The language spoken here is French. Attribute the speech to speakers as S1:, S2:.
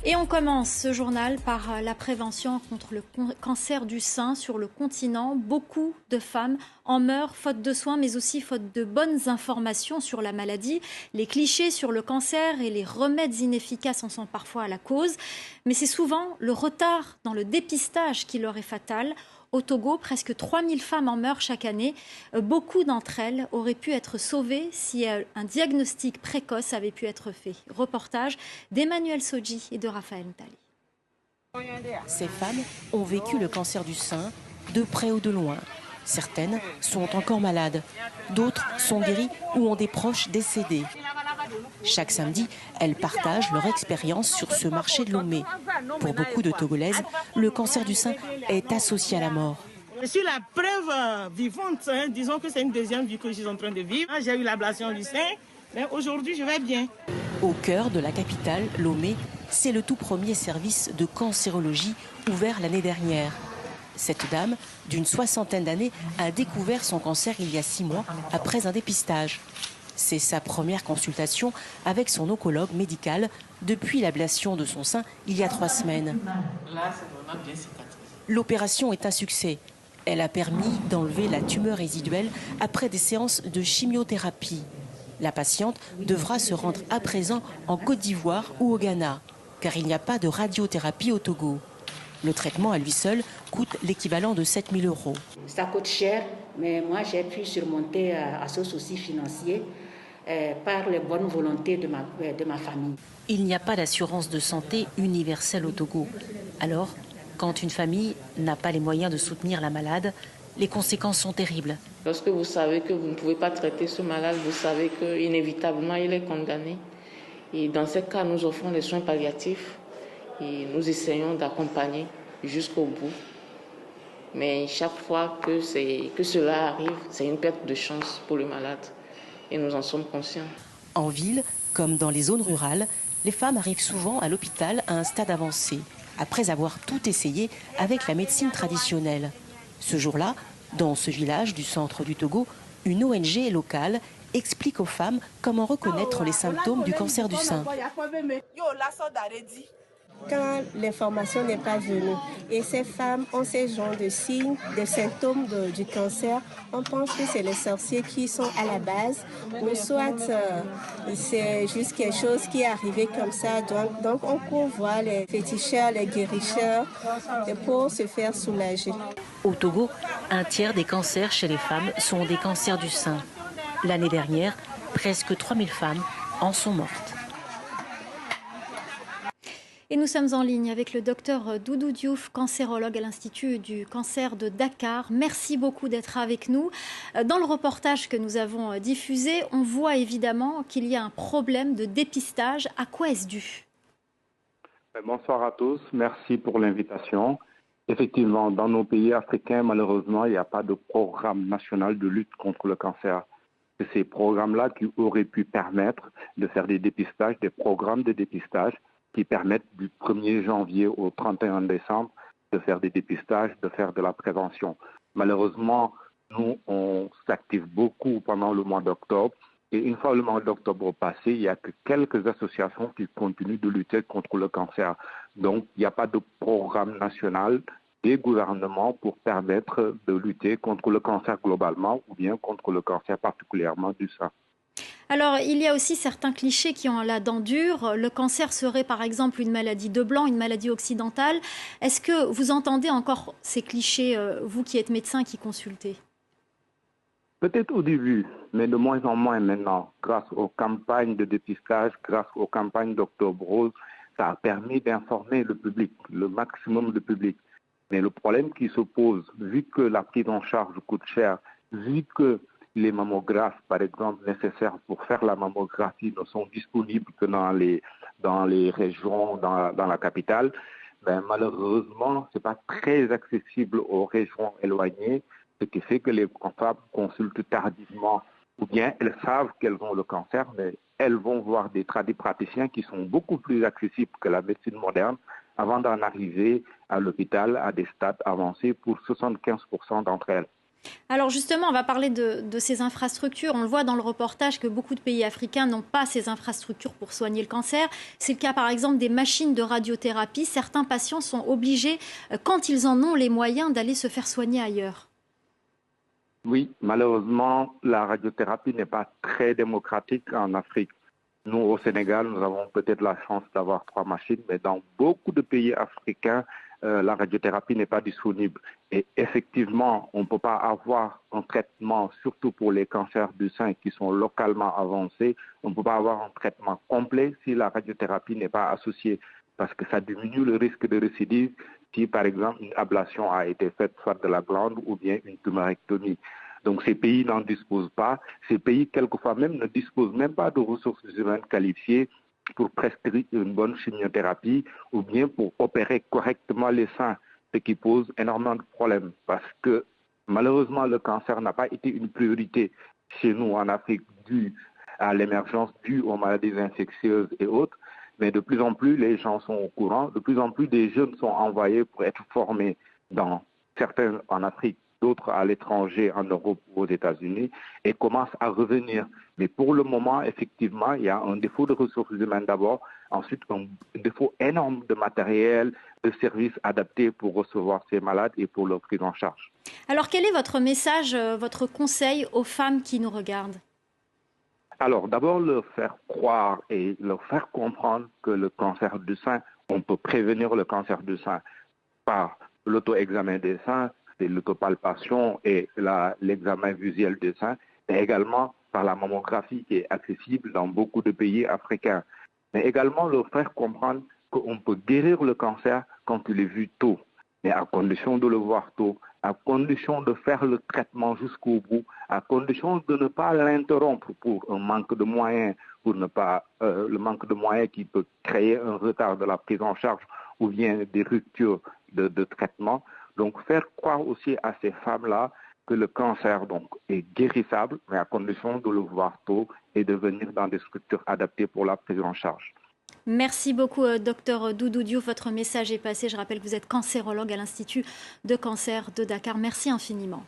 S1: Et on commence ce journal par la prévention contre le cancer du sein sur le continent. Beaucoup de femmes en meurent faute de soins, mais aussi faute de bonnes informations sur la maladie. Les clichés sur le cancer et les remèdes inefficaces en sont parfois à la cause. Mais c'est souvent le retard dans le dépistage qui leur est fatal. Au Togo, presque 3000 femmes en meurent chaque année. Beaucoup d'entre elles auraient pu être sauvées si un diagnostic précoce avait pu être fait. Reportage d'Emmanuel Sodji et de Raphaël Ntali.
S2: Ces femmes ont vécu le cancer du sein de près ou de loin. Certaines sont encore malades, d'autres sont guéries ou ont des proches décédés. Chaque samedi, elles partagent leur expérience sur ce marché de Lomé. Pour beaucoup de Togolaises, le cancer du sein est associé à la mort.
S3: Je suis la preuve vivante. Disons que c'est une deuxième vie que je suis en train de vivre. J'ai eu l'ablation du sein, mais aujourd'hui je vais bien.
S2: Au cœur de la capitale, Lomé, c'est le tout premier service de cancérologie ouvert l'année dernière. Cette dame, d'une soixantaine d'années, a découvert son cancer il y a 6 mois après un dépistage. C'est sa première consultation avec son oncologue médical depuis l'ablation de son sein il y a 3 semaines. L'opération est un succès. Elle a permis d'enlever la tumeur résiduelle après des séances de chimiothérapie. La patiente devra se rendre à présent en Côte d'Ivoire ou au Ghana, car il n'y a pas de radiothérapie au Togo. Le traitement à lui seul coûte l'équivalent de 7 000 €.
S4: Ça coûte cher, mais moi j'ai pu surmonter à ce souci financier par les bonnes volontés de ma famille.
S2: Il n'y a pas d'assurance de santé universelle au Togo. Alors, quand une famille n'a pas les moyens de soutenir la malade, les conséquences sont terribles.
S5: Lorsque vous savez que vous ne pouvez pas traiter ce malade, vous savez qu'inévitablement il est condamné. Et dans ces cas, nous offrons des soins palliatifs et nous essayons d'accompagner jusqu'au bout. Mais chaque fois que cela arrive, c'est une perte de chance pour le malade. Et nous en sommes conscients.
S2: En ville, comme dans les zones rurales, les femmes arrivent souvent à l'hôpital à un stade avancé, après avoir tout essayé avec la médecine traditionnelle. Ce jour-là, dans ce village du centre du Togo, une ONG locale explique aux femmes comment reconnaître les symptômes du cancer du sein.
S6: Quand l'information n'est pas venue et ces femmes ont ces genres de signes, des symptômes du cancer, on pense que c'est les sorciers qui sont à la base ou soit c'est juste quelque chose qui est arrivé comme ça. Donc on court voir les féticheurs, les guérisseurs pour se faire soulager.
S2: Au Togo, un tiers des cancers chez les femmes sont des cancers du sein. L'année dernière, presque 3000 femmes en sont mortes.
S1: Et nous sommes en ligne avec le docteur Doudou Diouf, cancérologue à l'Institut du cancer de Dakar. Merci beaucoup d'être avec nous. Dans le reportage que nous avons diffusé, on voit évidemment qu'il y a un problème de dépistage. À quoi est-ce dû?
S7: Bonsoir à tous, merci pour l'invitation. Effectivement, dans nos pays africains, malheureusement, il n'y a pas de programme national de lutte contre le cancer. C'est ces programmes-là qui auraient pu permettre de faire des dépistages, des programmes de dépistage qui permettent du 1er janvier au 31 décembre de faire des dépistages, de faire de la prévention. Malheureusement, nous, on s'active beaucoup pendant le mois d'octobre. Et une fois le mois d'octobre passé, il n'y a que quelques associations qui continuent de lutter contre le cancer. Donc, il n'y a pas de programme national des gouvernements pour permettre de lutter contre le cancer globalement ou bien contre le cancer particulièrement du sein.
S1: Alors, il y a aussi certains clichés qui ont la dent dure. Le cancer serait par exemple une maladie de blanc, une maladie occidentale. Est-ce que vous entendez encore ces clichés, vous qui êtes médecin, qui consultez?
S7: Peut-être au début, mais de moins en moins maintenant. Grâce aux campagnes de dépistage, grâce aux campagnes d'Octobre Rose, ça a permis d'informer le public, le maximum de public. Mais le problème qui se pose, vu que la prise en charge coûte cher, vu que les mammographes, par exemple, nécessaires pour faire la mammographie ne sont disponibles que dans les régions, dans la capitale, ben, malheureusement, ce n'est pas très accessible aux régions éloignées, ce qui fait que les femmes consultent tardivement, ou bien elles savent qu'elles ont le cancer, mais elles vont voir des tradipraticiens qui sont beaucoup plus accessibles que la médecine moderne avant d'en arriver à l'hôpital à des stades avancés pour 75% d'entre elles.
S1: Alors justement, on va parler de ces infrastructures. On le voit dans le reportage que beaucoup de pays africains n'ont pas ces infrastructures pour soigner le cancer. C'est le cas par exemple des machines de radiothérapie. Certains patients sont obligés, quand ils en ont les moyens, d'aller se faire soigner ailleurs.
S7: Oui, malheureusement, la radiothérapie n'est pas très démocratique en Afrique. Nous, au Sénégal, nous avons peut-être la chance d'avoir 3 machines, mais dans beaucoup de pays africains, la radiothérapie n'est pas disponible. Et effectivement, on ne peut pas avoir un traitement, surtout pour les cancers du sein qui sont localement avancés, on ne peut pas avoir un traitement complet si la radiothérapie n'est pas associée, parce que ça diminue le risque de récidive si, par exemple, une ablation a été faite, soit de la glande ou bien une tumorectomie. Donc ces pays n'en disposent pas. Ces pays, quelquefois même, ne disposent même pas de ressources humaines qualifiées pour prescrire une bonne chimiothérapie ou bien pour opérer correctement les seins, ce qui pose énormément de problèmes parce que malheureusement le cancer n'a pas été une priorité chez nous en Afrique due à l'émergence, due aux maladies infectieuses et autres. Mais de plus en plus, les gens sont au courant, de plus en plus des jeunes sont envoyés pour être formés dans certains en Afrique, d'autres à l'étranger, en Europe ou aux États-Unis, et commencent à revenir. Mais pour le moment, effectivement, il y a un défaut de ressources humaines d'abord, ensuite un défaut énorme de matériel, de services adaptés pour recevoir ces malades et pour leur prise en charge.
S1: Alors quel est votre message, votre conseil aux femmes qui nous regardent ?
S7: Alors, d'abord, leur faire croire et leur faire comprendre que le cancer du sein, on peut prévenir le cancer du sein par l'auto-examen des seins, l'autopalpation et l'examen visuel des seins, et également par la mammographie qui est accessible dans beaucoup de pays africains. Mais également leur faire comprendre qu'on peut guérir le cancer quand il est vu tôt, mais à condition de le voir tôt, à condition de faire le traitement jusqu'au bout, à condition de ne pas l'interrompre pour un manque de moyens, pour ne pas le manque de moyens qui peut créer un retard de la prise en charge ou bien des ruptures de traitement. Donc faire croire aussi à ces femmes-là que le cancer donc, est guérissable, mais à condition de le voir tôt et de venir dans des structures adaptées pour la prise en charge.
S1: Merci beaucoup, Dr Doudou Diouf. Votre message est passé. Je rappelle que vous êtes cancérologue à l'Institut de cancer de Dakar. Merci infiniment.